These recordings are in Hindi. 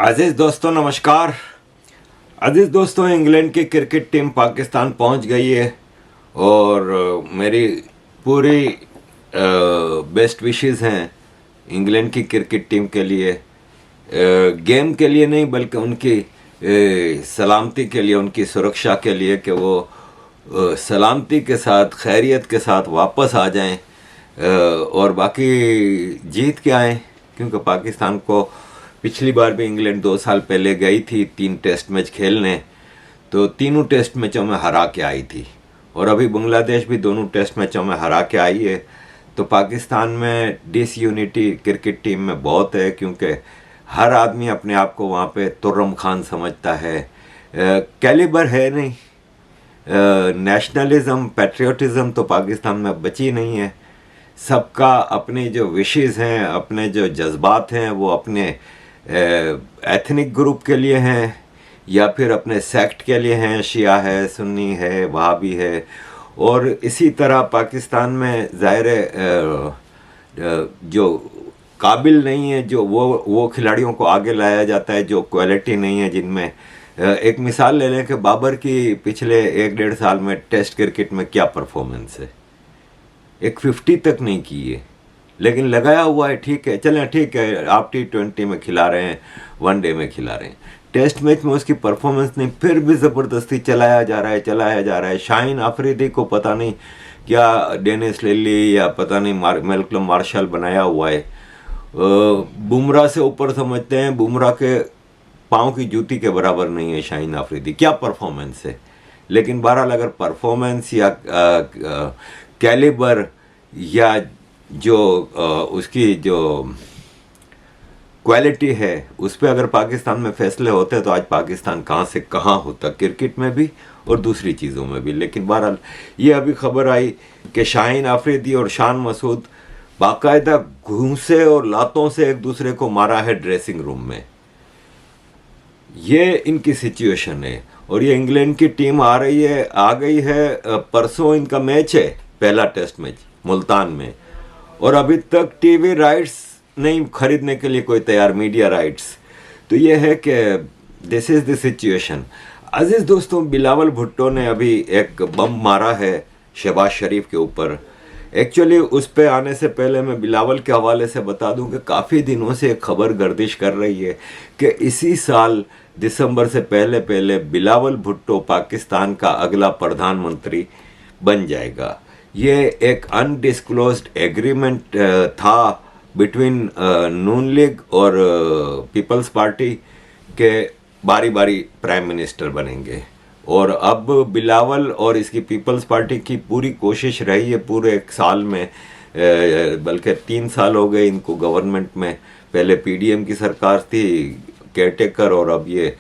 अजीज दोस्तों नमस्कार। अजीज दोस्तों, इंग्लैंड की क्रिकेट टीम पाकिस्तान पहुंच गई है और मेरी पूरी बेस्ट विशेस हैं इंग्लैंड की क्रिकेट टीम के लिए। गेम के लिए नहीं बल्कि उनकी सलामती के लिए, उनकी सुरक्षा के लिए कि वो सलामती के साथ, खैरियत के साथ वापस आ जाएं और बाकी जीत के आएँ, क्योंकि पाकिस्तान को पिछली बार भी इंग्लैंड 2 साल पहले गई थी 3 टेस्ट मैच खेलने, तो तीनों टेस्ट मैचों में हरा के आई थी और अभी बांग्लादेश भी दोनों टेस्ट मैचों में हरा के आई है। तो पाकिस्तान में डिसयूनिटी क्रिकेट टीम में बहुत है, क्योंकि हर आदमी अपने आप को वहाँ पे तुर्रम खान समझता है। कैलिबर है नहीं, नेशनलिज्म, पैट्रियोटिज्म तो पाकिस्तान में बची नहीं है। सबका अपने जो विशेस हैं, अपने जो जज्बात हैं, वो अपने एथनिक ग्रुप के लिए हैं या फिर अपने सेक्ट के लिए हैं। शिया है, सुन्नी है, वहाबी है। और इसी तरह पाकिस्तान में ज़ाहिर जो काबिल नहीं है, जो वो खिलाड़ियों को आगे लाया जाता है जो क्वालिटी नहीं है जिनमें। एक मिसाल ले लें कि बाबर की पिछले 1-1.5 साल में टेस्ट क्रिकेट में क्या परफॉर्मेंस है। एक 50 तक नहीं की है, लेकिन लगाया हुआ है। ठीक है, चलें, ठीक है, आप T20 में खिला रहे हैं, वनडे में खिला रहे हैं, टेस्ट मैच में उसकी परफॉर्मेंस नहीं, फिर भी ज़बरदस्ती चलाया जा रहा है। शाहीन आफरीदी को पता नहीं क्या डेनिस लिली या पता नहीं मैल्कलम मार्शल बनाया हुआ है। बुमराह से ऊपर समझते हैं, बुमराह के पाँव की जूती के बराबर नहीं है शाहीन आफरीदी। क्या परफॉर्मेंस है। लेकिन बहरहाल अगर परफॉर्मेंस या कैलिबर या जो उसकी जो क्वालिटी है उस पर अगर पाकिस्तान में फैसले होते तो आज पाकिस्तान कहाँ से कहाँ होता, क्रिकेट में भी और दूसरी चीज़ों में भी। लेकिन बहरहाल ये अभी खबर आई कि शाहीन आफरीदी और शान मसूद बाकायदा घूंसे और लातों से एक दूसरे को मारा है ड्रेसिंग रूम में। ये इनकी सिचुएशन है और ये इंग्लैंड की टीम आ गई है। परसों इनका मैच है, पहला टेस्ट मैच मुल्तान में, और अभी तक टीवी राइट्स नहीं खरीदने के लिए कोई तैयार, मीडिया राइट्स। तो ये है कि दिस इज़ द सिचुएशन। अजीज़ दोस्तों, बिलावल भुट्टो ने अभी एक बम मारा है शहबाज शरीफ के ऊपर। एक्चुअली उस पे आने से पहले मैं बिलावल के हवाले से बता दूं कि काफ़ी दिनों से एक खबर गर्दिश कर रही है कि इसी साल दिसंबर से पहले बिलावल भुट्टो पाकिस्तान का अगला प्रधानमंत्री बन जाएगा। ये एक अनडिस्क्लोज्ड एग्रीमेंट था बिटवीन नून लीग और पीपल्स पार्टी के बारी बारी प्राइम मिनिस्टर बनेंगे। और अब बिलावल और इसकी पीपल्स पार्टी की पूरी कोशिश रही है पूरे 1 साल में, बल्कि 3 साल हो गए इनको गवर्नमेंट में। पहले PDM की सरकार थी, केयरटेकर, और अब ये।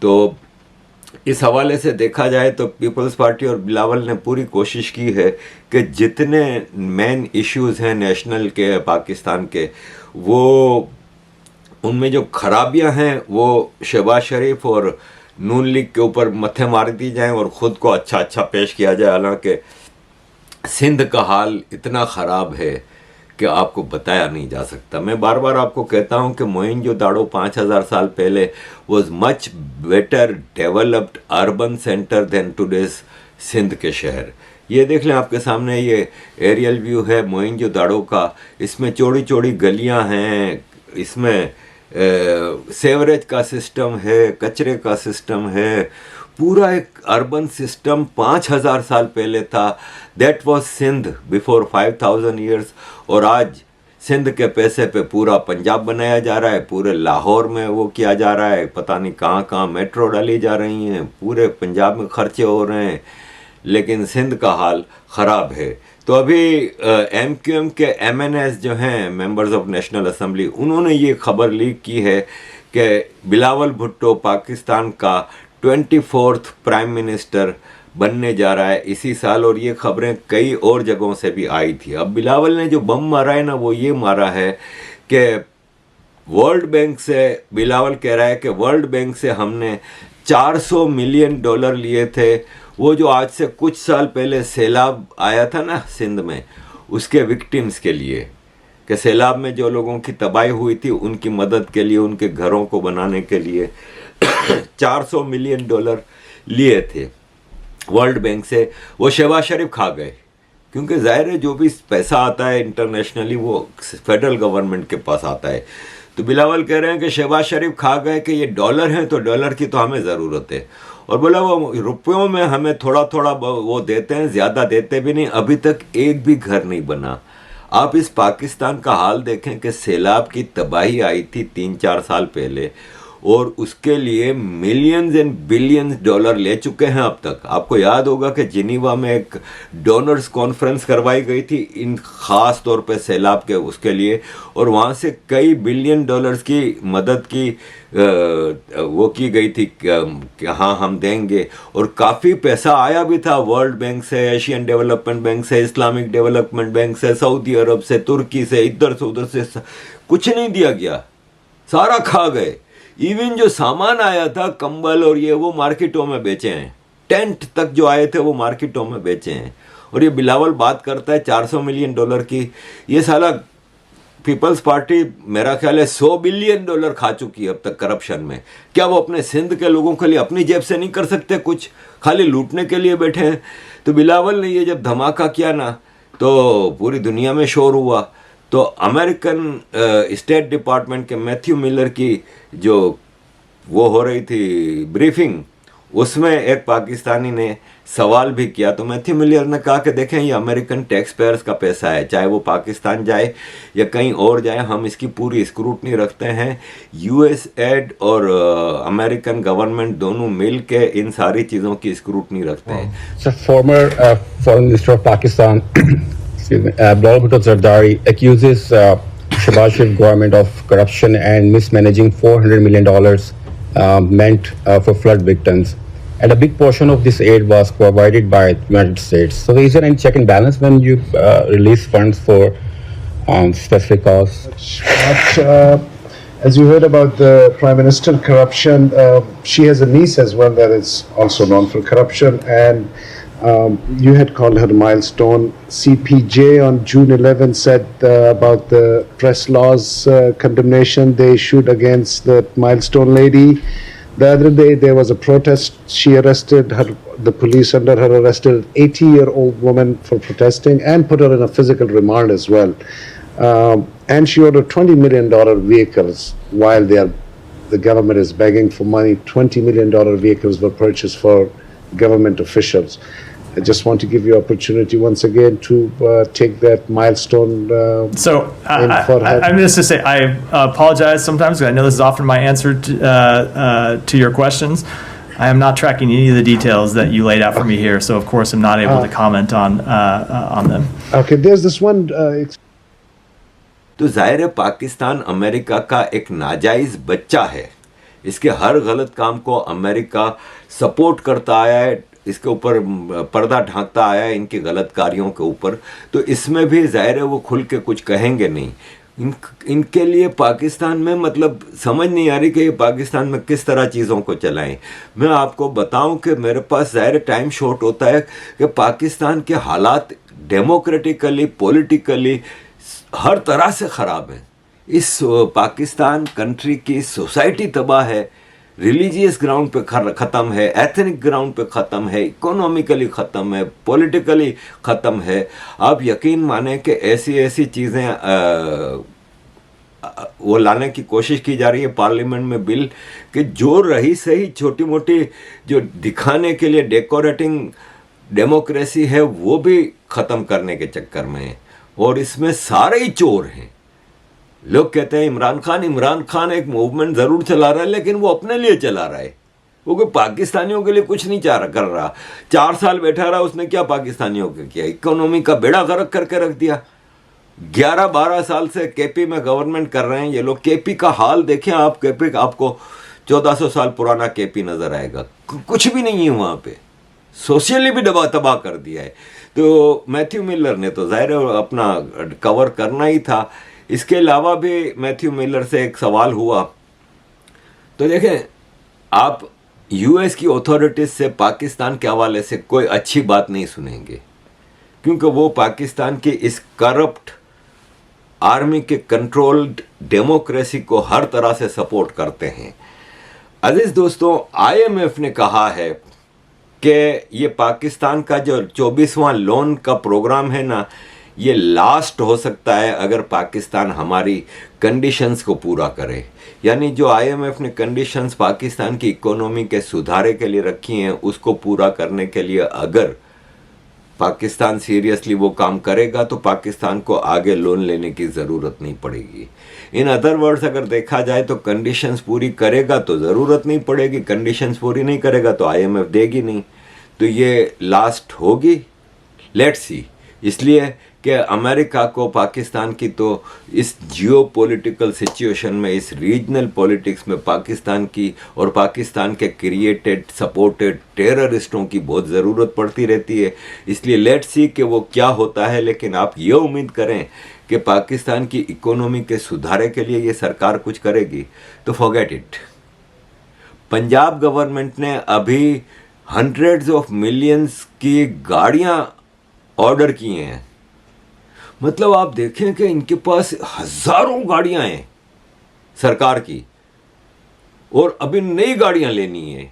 तो इस हवाले से देखा जाए तो पीपल्स पार्टी और बिलावल ने पूरी कोशिश की है कि जितने मेन इश्यूज़ हैं नेशनल के, पाकिस्तान के, वो उनमें जो खराबियां हैं वो शहबाज शरीफ और नून लीग के ऊपर मत्थे मार दी जाएं और ख़ुद को अच्छा पेश किया जाए। हालांकि सिंध का हाल इतना ख़राब है कि आपको बताया नहीं जा सकता। मैं बार बार आपको कहता हूं कि मोहनजोदाड़ो 5000 साल पहले was much better developed urban centre than today's Sindh के शहर। ये देख लें, आपके सामने ये एरियल व्यू है मोहनजोदाड़ो का। इसमें चौड़ी चौड़ी गलियां हैं, इसमें सेवरेज का सिस्टम है, कचरे का सिस्टम है, पूरा एक अर्बन सिस्टम 5000 साल पहले था। That was Sindh before 5000 years. और आज सिंध के पैसे पे पूरा पंजाब बनाया जा रहा है, पूरे लाहौर में वो किया जा रहा है, पता नहीं कहाँ कहाँ मेट्रो डाली जा रही हैं, पूरे पंजाब में खर्चे हो रहे हैं, लेकिन सिंध का हाल ख़राब है। तो अभी MQM के MNS जो हैं, मेंबर्स ऑफ नेशनल असेंबली, उन्होंने ये खबर लीक की है कि बिलावल भुट्टो पाकिस्तान का 24th प्राइम मिनिस्टर बनने जा रहा है इसी साल। और ये खबरें कई और जगहों से भी आई थी। अब बिलावल ने जो बम मारा है ना, वो ये मारा है कि वर्ल्ड बैंक से, बिलावल कह रहा है कि वर्ल्ड बैंक से हमने $400 मिलियन लिए थे। वो जो आज से कुछ साल पहले सैलाब आया था ना सिंध में, उसके विक्टिम्स के लिए कि सैलाब में जो लोगों की तबाही हुई थी उनकी मदद के लिए, उनके घरों को बनाने के लिए 400 मिलियन डॉलर लिए थे वर्ल्ड बैंक से, वो शहबाज शरीफ खा गए। क्योंकि जाहिर है जो भी पैसा आता है इंटरनेशनली वो फेडरल गवर्नमेंट के पास आता है। तो बिलावल कह रहे हैं कि शहबाज शरीफ खा गए कि ये डॉलर हैं तो डॉलर की तो हमें ज़रूरत है, और बोला वो रुपयों में हमें थोड़ा थोड़ा वो देते हैं, ज़्यादा देते भी नहीं। अभी तक एक भी घर नहीं बना। आप इस पाकिस्तान का हाल देखें कि सैलाब की तबाही आई थी 3-4 साल पहले, और उसके लिए मिलियंस एंड बिलियंस डॉलर ले चुके हैं अब तक। आपको याद होगा कि जिनीवा में एक डोनर्स कॉन्फ्रेंस करवाई गई थी इन ख़ास तौर पे सैलाब के उसके लिए, और वहाँ से कई बिलियन डॉलर्स की मदद की वो की गई थी कि हाँ हम देंगे, और काफ़ी पैसा आया भी था वर्ल्ड बैंक से, एशियन डेवलपमेंट बैंक से, इस्लामिक डेवलपमेंट बैंक से, सऊदी अरब से, तुर्की से, इधर से उधर से। कुछ नहीं दिया गया, सारा खा गए। इवन जो सामान आया था कंबल और ये, वो मार्केटों में बेचे हैं। टेंट तक जो आए थे वो मार्केटों में बेचे हैं। और ये बिलावल बात करता है 400 मिलियन डॉलर की। ये साला पीपल्स पार्टी मेरा ख्याल है 100 बिलियन डॉलर खा चुकी है अब तक करप्शन में। क्या वो अपने सिंध के लोगों के लिए अपनी जेब से नहीं कर सकते कुछ, खाली लूटने के लिए बैठे हैं? तो बिलावल ने ये जब धमाका किया ना तो पूरी दुनिया में शोर हुआ। तो अमेरिकन स्टेट डिपार्टमेंट के मैथ्यू मिलर की जो वो हो रही थी ब्रीफिंग, उसमें एक पाकिस्तानी ने सवाल भी किया। तो मैथ्यू मिलर ने कहा कि देखें ये अमेरिकन टैक्स पेयर्स का पैसा है, चाहे वो पाकिस्तान जाए या कहीं और जाए, हम इसकी पूरी स्क्रूटनी रखते हैं। यूएस एड और अमेरिकन गवर्नमेंट दोनों मिल के इन सारी चीज़ों की स्क्रूटनी रखते हैं। So former foreign minister of Pakistan, Bilal Bhutto Zardari, accuses Shehbaz Sharif government of corruption and mismanaging $400 million meant for flood victims. And a big portion of this aid was provided by the United States. So is there any check and balance when you release funds for specific causes? As you heard about the Prime Minister corruption, she has a niece as well that is also known for corruption, and you had called her milestone. CPJ on June 11 said about the press laws condemnation they issued against the milestone lady. The other day there was a protest. She arrested her, the police under her arrested an 80-year-old woman for protesting and put her in a physical remand as well. And she ordered $20 million vehicles while the government is begging for money. $20 million vehicles were purchased for government officials. I just want to give you opportunity once again to take that milestone. I'm just to say I apologize sometimes because I know this is often my answer to your questions. I am not tracking any of the details that you laid out for me here, so of course I'm not able to comment on them. Okay, there's this one. तो जाहिर है पाकिस्तान अमेरिका का एक नाजायज़ बच्चा है। इसके हर गलत काम को अमेरिका सपोर्ट करता आया है, इसके ऊपर पर्दा ढांकता आया है इनके गलत कार्यों के ऊपर। तो इसमें भी जाहिर है वो खुल के कुछ कहेंगे नहीं। इनके लिए पाकिस्तान में मतलब समझ नहीं आ रही कि ये पाकिस्तान में किस तरह चीज़ों को चलाएं। मैं आपको बताऊं कि मेरे पास जाहिर टाइम शॉर्ट होता है कि पाकिस्तान के हालात डेमोक्रेटिकली, पॉलिटिकली हर तरह से ख़राब हैं। इस पाकिस्तान कंट्री की सोसाइटी तबाह है, रिलीजियस ग्राउंड पे ख़त्म है, एथनिक ग्राउंड पे ख़त्म है, इकोनॉमिकली ख़त्म है, पॉलिटिकली ख़त्म है। आप यकीन माने कि ऐसी ऐसी चीज़ें वो लाने की कोशिश की जा रही है पार्लियामेंट में बिल कि जो रही सही छोटी मोटी जो दिखाने के लिए डेकोरेटिंग डेमोक्रेसी है वो भी ख़त्म करने के चक्कर में है। और इसमें सारे ही चोर हैं। लोग कहते हैं इमरान खान एक मूवमेंट ज़रूर चला रहा है, लेकिन वो अपने लिए चला रहा है, वो कोई पाकिस्तानियों के लिए कुछ नहीं कर रहा। 4 साल बैठा रहा, उसने क्या पाकिस्तानियों का किया? इकोनॉमी का बेड़ा गर्क करके रख दिया। 11-12 साल से केपी में गवर्नमेंट कर रहे हैं ये लोग। केपी का हाल देखें आप, केपी आपको 1400 साल पुराना केपी नज़र आएगा। कुछ भी नहीं है वहाँ पे, सोशली भी तबाह कर दिया है। तो मैथ्यू मिलर ने तो ज़ाहिर है अपना कवर करना ही था। इसके अलावा भी मैथ्यू मिलर से एक सवाल हुआ। तो देखें, आप यूएस की अथॉरिटीज़ से पाकिस्तान के हवाले से कोई अच्छी बात नहीं सुनेंगे, क्योंकि वो पाकिस्तान के इस करप्ट आर्मी के कंट्रोल्ड डेमोक्रेसी को हर तरह से सपोर्ट करते हैं। अजीज दोस्तों, आईएमएफ ने कहा है कि ये पाकिस्तान का जो 24वां लोन का प्रोग्राम है ना, ये लास्ट हो सकता है अगर पाकिस्तान हमारी कंडीशंस को पूरा करे। यानी जो आईएमएफ ने कंडीशंस पाकिस्तान की इकोनॉमी के सुधारे के लिए रखी हैं, उसको पूरा करने के लिए अगर पाकिस्तान सीरियसली वो काम करेगा तो पाकिस्तान को आगे लोन लेने की ज़रूरत नहीं पड़ेगी। इन अदर वर्ड्स अगर देखा जाए तो कंडीशंस पूरी करेगा तो ज़रूरत नहीं पड़ेगी, कंडीशंस पूरी नहीं करेगा तो आईएमएफ देगी नहीं। तो ये लास्ट होगी, लेट्स सी। इसलिए कि अमेरिका को पाकिस्तान की तो इस जियोपॉलिटिकल सिचुएशन में, इस रीजनल पॉलिटिक्स में पाकिस्तान की और पाकिस्तान के क्रिएटेड सपोर्टेड टेररिस्टों की बहुत ज़रूरत पड़ती रहती है। इसलिए लेट्स सी कि वो क्या होता है, लेकिन आप ये उम्मीद करें कि पाकिस्तान की इकोनॉमी के सुधारे के लिए ये सरकार कुछ करेगी तो फॉरगेट इट। पंजाब गवर्नमेंट ने अभी हंड्रेड्स ऑफ मिलियंस की गाड़ियां ऑर्डर की हैं। मतलब आप देखें कि इनके पास हजारों गाड़ियां हैं सरकार की, और अभी नई गाड़ियां लेनी है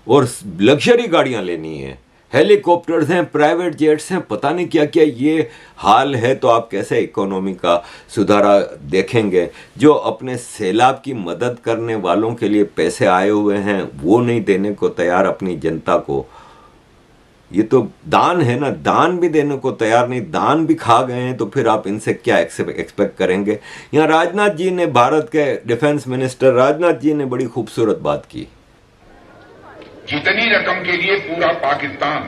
और लग्जरी गाड़ियां लेनी है, हेलीकॉप्टर्स हैं, प्राइवेट जेट्स हैं, पता नहीं क्या क्या ये हाल है। तो आप कैसे इकोनॉमी का सुधारा देखेंगे? जो अपने सैलाब की मदद करने वालों के लिए पैसे आए हुए हैं वो नहीं देने को तैयार अपनी जनता को। ये तो दान है ना, दान भी देने को तैयार नहीं, दान भी खा गए हैं, तो फिर आप इनसे क्या एक्सपेक्ट करेंगे? यहाँ राजनाथ जी ने, भारत के डिफेंस मिनिस्टर राजनाथ जी ने बड़ी खूबसूरत बात की। जितनी रकम के लिए पूरा पाकिस्तान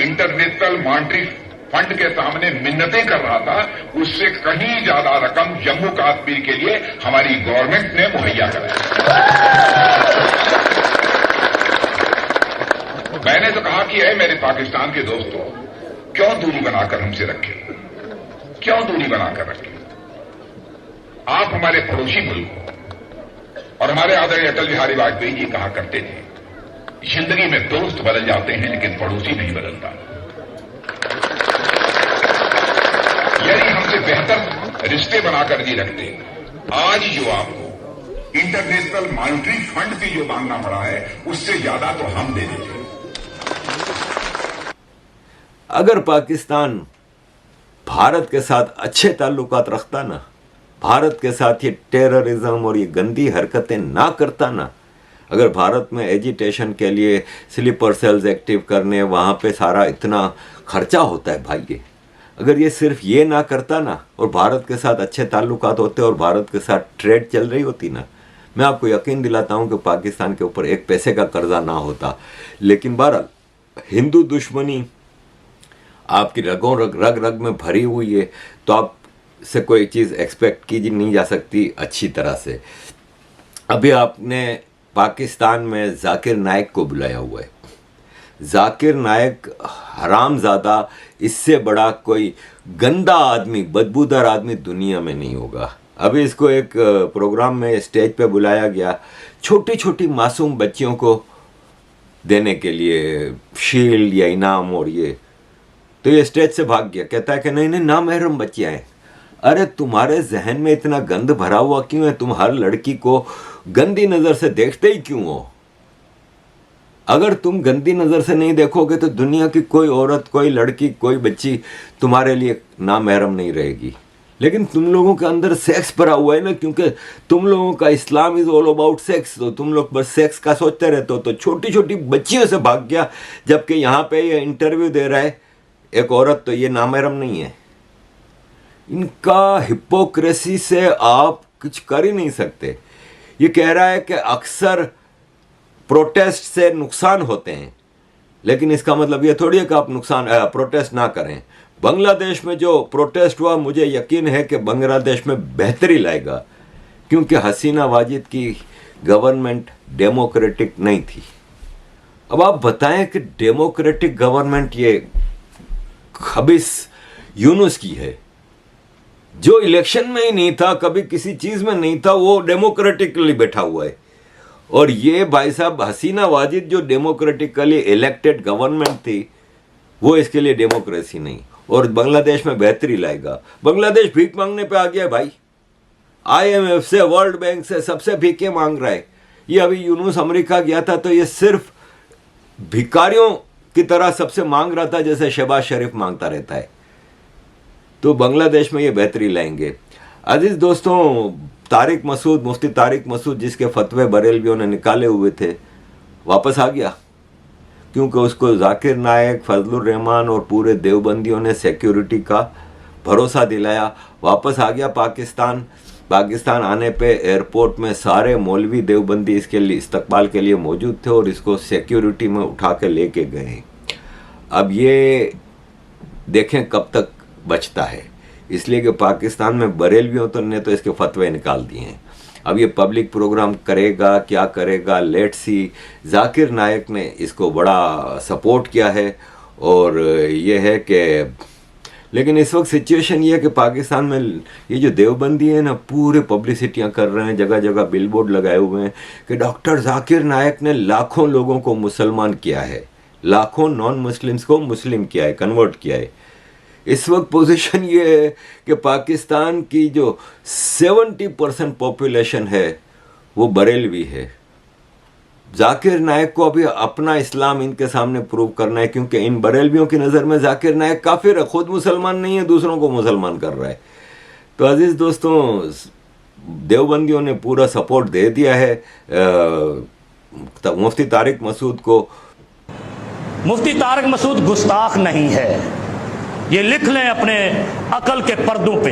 इंटरनेशनल मॉनेटरी फंड के सामने मिन्नतें कर रहा था, उससे कहीं ज्यादा रकम जम्मू कश्मीर के लिए हमारी गवर्नमेंट ने मुहैया कराई। मैंने तो कहा कि मेरे पाकिस्तान के दोस्तों, क्यों दूरी बनाकर हमसे रखे, क्यों दूरी बनाकर रखे? आप हमारे पड़ोसी मुल्क हो, और हमारे आदरणीय अटल बिहारी वाजपेयी जी कहा करते थे, जिंदगी में दोस्त बदल जाते हैं लेकिन पड़ोसी नहीं बदलता। यदि हमसे बेहतर रिश्ते बनाकर नहीं रखते, आज जो आपको इंटरनेशनल मॉनेटरी फंड से जो मांगना पड़ा है, उससे ज्यादा तो हम दे देते। अगर पाकिस्तान भारत के साथ अच्छे ताल्लुकात रखता ना, भारत के साथ ये टेररिज्म और ये गंदी हरकतें ना करता ना, अगर भारत में एजिटेशन के लिए स्लीपर सेल्स एक्टिव करने, वहाँ पे सारा इतना खर्चा होता है भाई, ये अगर ये सिर्फ ये ना करता ना, और भारत के साथ अच्छे ताल्लुकात होते और भारत के साथ ट्रेड चल रही होती ना, मैं आपको यकीन दिलाता हूँ कि पाकिस्तान के ऊपर एक पैसे का कर्जा ना होता। लेकिन बहरहाल हिंदू दुश्मनी आपकी रगों रग रग में भरी हुई है, तो आप से कोई चीज़ एक्सपेक्ट की नहीं जा सकती अच्छी तरह से। अभी आपने पाकिस्तान में जाकिर नाइक को बुलाया हुआ है। जाकिर नाइक हरामज़ादा, इससे बड़ा कोई गंदा आदमी, बदबूदार आदमी दुनिया में नहीं होगा। अभी इसको एक प्रोग्राम में स्टेज पे बुलाया गया, छोटी छोटी मासूम बच्चियों को देने के लिए शील्ड या इनाम, और ये तो ये स्टेज से भाग गया। कहता है कि नहीं नहीं, नामहरम बच्चियाँ हैं। अरे तुम्हारे जहन में इतना गंद भरा हुआ क्यों है? तुम हर लड़की को गंदी नज़र से देखते ही क्यों हो? अगर तुम गंदी नज़र से नहीं देखोगे तो दुनिया की कोई औरत, कोई लड़की, कोई बच्ची तुम्हारे लिए नामहरम नहीं रहेगी। लेकिन तुम लोगों के अंदर सेक्स भरा हुआ है ना, क्योंकि तुम लोगों का इस्लाम इज़ ऑल अबाउट सेक्स, तो तुम लोग बस सेक्स का सोचते रहते हो। तो छोटी छोटी बच्चियों से भाग गया, जबकि यहाँ पे ये इंटरव्यू दे रहा है एक औरत, तो ये नामहरम नहीं है। इनका हिपोक्रेसी से आप कुछ कर ही नहीं सकते। ये कह रहा है कि अक्सर प्रोटेस्ट से नुकसान होते हैं, लेकिन इसका मतलब ये थोड़ी है कि आप प्रोटेस्ट ना करें। बांग्लादेश में जो प्रोटेस्ट हुआ, मुझे यकीन है कि बांग्लादेश में बेहतरी लाएगा, क्योंकि हसीना वाजिद की गवर्नमेंट डेमोक्रेटिक नहीं थी। अब आप बताएं कि डेमोक्रेटिक गवर्नमेंट ये खबीस यूनुस की है, जो इलेक्शन में ही नहीं था, कभी किसी चीज में नहीं था, वो डेमोक्रेटिकली बैठा हुआ है। और ये भाई साहब हसीना वाजिद जो डेमोक्रेटिकली इलेक्टेड गवर्नमेंट थी, वो इसके लिए डेमोक्रेसी नहीं। और बांग्लादेश में बेहतरी लाएगा। बांग्लादेश भीख मांगने पे आ गया भाई, IMF से, वर्ल्ड बैंक से, सबसे भीखे मांग रहा है। ये अभी यूनुस अमेरिका गया था तो ये सिर्फ भिखारियों की तरह सबसे मांग रहा था, जैसे शहबाज शरीफ मांगता रहता है। तो बांग्लादेश में ये बेहतरी लाएंगे। अजीज दोस्तों, तारिक मसूद, मुफ्ती तारिक मसूद, जिसके फतवे बरेलवियों ने निकाले हुए थे, वापस आ गया, क्योंकि उसको जाकिर नायक, फजलुर रहमान और पूरे देवबंदियों ने सिक्योरिटी का भरोसा दिलाया। वापस आ गया पाकिस्तान। पाकिस्तान आने पे एयरपोर्ट में सारे मौलवी देवबंदी इसके लिए इस्तकबाल के लिए मौजूद थे और इसको सिक्योरिटी में उठा के लेके गए। अब ये देखें कब तक बचता है, इसलिए कि पाकिस्तान में बरेलवियों ने तो इसके फतवे निकाल दिए हैं। अब ये पब्लिक प्रोग्राम करेगा, क्या करेगा, लेट्स सी। जाकिर नायक ने इसको बड़ा सपोर्ट किया है और ये है कि, लेकिन इस वक्त सिचुएशन ये है कि पाकिस्तान में ये जो देवबंदी है ना, पूरे पब्लिसिटियाँ कर रहे हैं, जगह जगह बिलबोर्ड लगाए हुए हैं कि डॉक्टर जाकिर नायक ने लाखों लोगों को मुसलमान किया है, लाखों नॉन मुस्लिम्स को मुस्लिम किया है, कन्वर्ट किया है। इस वक्त पोजीशन ये है कि पाकिस्तान की जो 70% पॉपुलेशन है वो बरेलवी है। जाकिर नायक को अभी अपना इस्लाम इनके सामने प्रूव करना है, क्योंकि इन बरेलवियों की नज़र में जाकिर नायक काफिर है, खुद मुसलमान नहीं है, दूसरों को मुसलमान कर रहा है। तो अजीज दोस्तों, देवबंदियों ने पूरा सपोर्ट दे दिया है मुफ्ती तारिक मसूद को। मुफ्ती तारिक मसूद गुस्ताख नहीं है, ये लिख लें अपने अकल के पर्दों पे।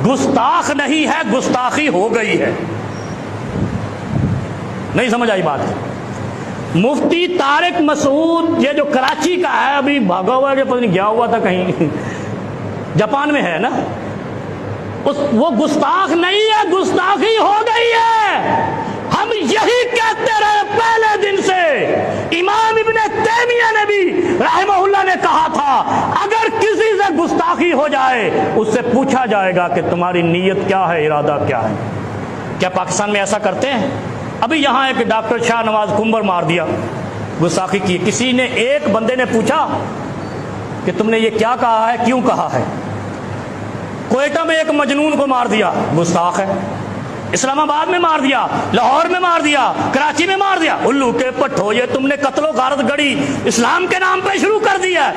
गुस्ताख नहीं है, गुस्ताखी हो गई है। नहीं समझ आई बात? मुफ्ती तारिक मसूद ये जो कराची का है, अभी भागा हुआ है, पता नहीं गया हुआ था कहीं, जापान में है ना, वो गुस्ताख नहीं है, गुस्ताखी हो गई है। हम यही कहते रहे पहले दिन से। इमाम इब्ने तैमिया ने भी रहमहुल्लाह ने कहा था, अगर किसी से गुस्ताखी हो जाए उससे पूछा जाएगा कि तुम्हारी नीयत क्या है, इरादा क्या है। क्या पाकिस्तान में ऐसा करते हैं? अभी यहां एक डॉक्टर शाहनवाज कुंबर मार दिया, गुस्ताखी की। किसी ने, एक बंदे ने पूछा कि तुमने ये क्या कहा है, क्यों कहा है। कोयटा में एक मजनून को मार दिया, गुस्ताख है। इस्लामाबाद में मार दिया, लाहौर में मार दिया, कराची में मार दिया। उल्लू के पट्टो, ये तुमने कत्लो गारत गड़ी इस्लाम के नाम पे शुरू कर दिया।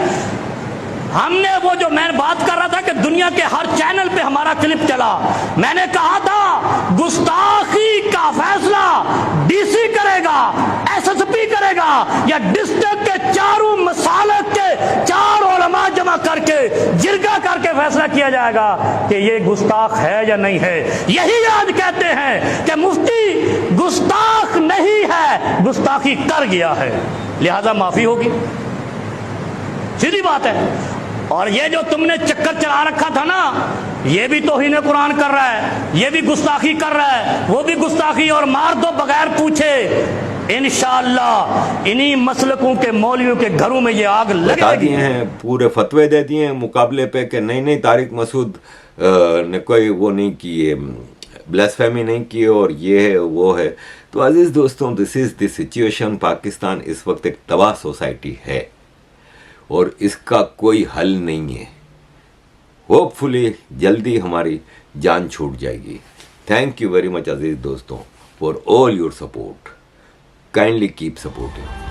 हमने वो जो मैं बात कर रहा था कि दुनिया के हर चैनल पे हमारा क्लिप चला, मैंने कहा था गुस्ताखी का फैसला डीसी करेगा, एसएसपी करेगा, या डिस्ट्रिक्ट के चारों मसालक के 4 उलमा जमा करके जिरगा करके फैसला किया जाएगा कि ये गुस्ताख है या नहीं है। यही आज कहते हैं कि मुफ्ती गुस्ताख नहीं है, गुस्ताखी कर गया है, लिहाजा माफी होगी। सीधी बात है। और ये जो तुमने चक्कर चला रखा था ना, ये भी तौहीन कुरान कर रहा है, ये भी गुस्ताखी कर रहा है, वो भी गुस्ताखी, और मार दो बगैर पूछे। इंशाअल्लाह इन्हीं मसलकों के मौलवियों के घरों में ये आग लगा दिए हैं। पूरे फतवे दे दिए हैं मुकाबले पे कि नहीं तारिक मसूद ने कोई वो नहीं किए, ब्लास्फेमी नहीं की, और ये है वो है। तो अजीज दोस्तों, this is the situation. Pakistan इस वक्त एक तबाह सोसाइटी है और इसका कोई हल नहीं है। होपफुली जल्दी हमारी जान छूट जाएगी। थैंक यू वेरी मच अजीज दोस्तों for all your support. Kindly keep supporting.